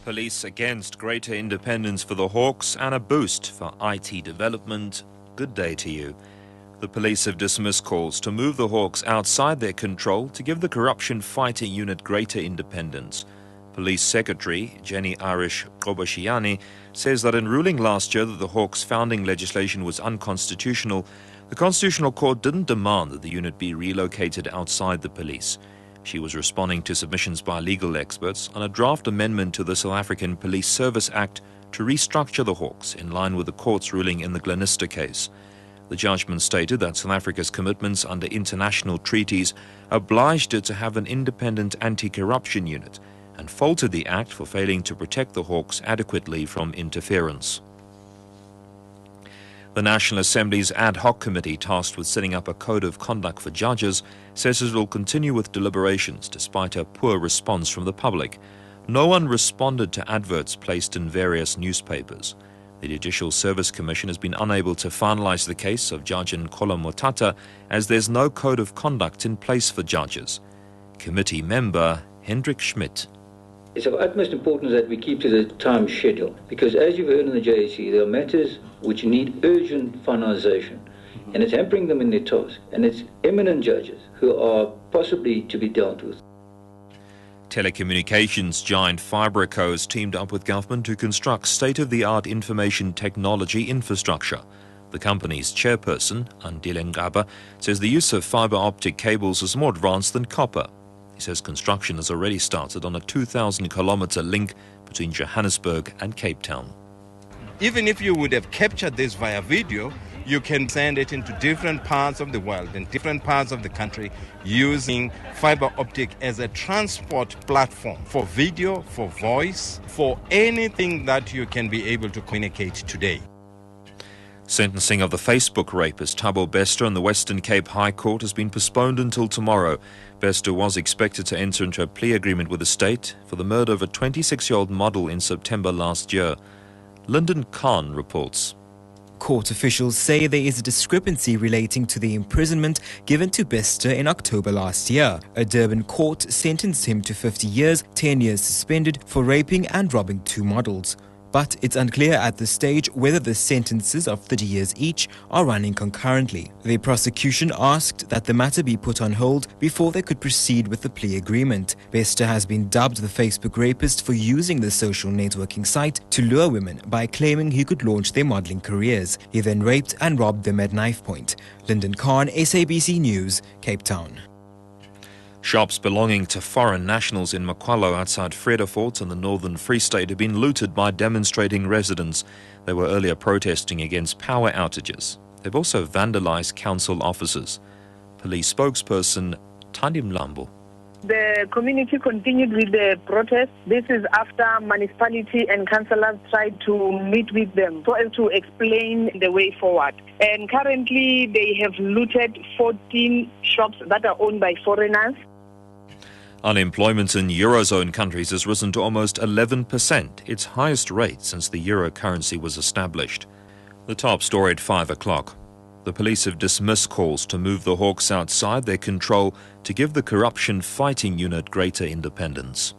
Police against greater independence for the Hawks and a boost for IT development. Good day to you. The police have dismissed calls to move the Hawks outside their control to give the corruption fighting unit greater independence. Police Secretary Jenny Irish Qoboshiani says that in ruling last year that the Hawks' founding legislation was unconstitutional, the Constitutional Court didn't demand that the unit be relocated outside the police. She was responding to submissions by legal experts on a draft amendment to the South African Police Service Act to restructure the Hawks in line with the court's ruling in the Glenister case. The judgment stated that South Africa's commitments under international treaties obliged it to have an independent anti-corruption unit and faulted the act for failing to protect the Hawks adequately from interference. The National Assembly's ad hoc committee tasked with setting up a code of conduct for judges says it will continue with deliberations despite a poor response from the public. No one responded to adverts placed in various newspapers. The Judicial Service Commission has been unable to finalize the case of Judge Nkolo Motata as there's no code of conduct in place for judges. Committee member Hendrik Schmidt. It's of utmost importance that we keep to the time schedule because, as you've heard in the JSE, there are matters which need urgent finalisation and it's hampering them in their task, and it's eminent judges who are possibly to be dealt with. Telecommunications giant Fiberco has teamed up with government to construct state-of-the-art information technology infrastructure. The company's chairperson, Andile Ngaba, says the use of fiber optic cables is more advanced than copper. He says construction has already started on a 2,000-kilometre link between Johannesburg and Cape Town. Even if you would have captured this via video, you can send it into different parts of the world and different parts of the country using fiber optic as a transport platform for video, for voice, for anything that you can be able to communicate today. Sentencing of the Facebook rapist Thabo Bester in the Western Cape High Court has been postponed until tomorrow. Bester was expected to enter into a plea agreement with the state for the murder of a 26-year-old model in September last year. Lyndon Khan reports. Court officials say there is a discrepancy relating to the imprisonment given to Bester in October last year. A Durban court sentenced him to 50 years, 10 years suspended for raping and robbing two models. But it's unclear at this stage whether the sentences of 30 years each are running concurrently. The prosecution asked that the matter be put on hold before they could proceed with the plea agreement. Bester has been dubbed the Facebook rapist for using the social networking site to lure women by claiming he could launch their modeling careers. He then raped and robbed them at knife point. Lyndon Khan, SABC News, Cape Town. Shops belonging to foreign nationals in Makwalo outside Fredefort in the northern Free State have been looted by demonstrating residents. They were earlier protesting against power outages. They've also vandalized council offices. Police spokesperson Thandi Mlambo. The community continued with the protest. This is after municipality and councillors tried to meet with them so as to explain the way forward. And currently they have looted 14 shops that are owned by foreigners. Unemployment in Eurozone countries has risen to almost 11%, its highest rate since the euro currency was established. The top story at 5 o'clock. The police have dismissed calls to move the Hawks outside their control to give the corruption fighting unit greater independence.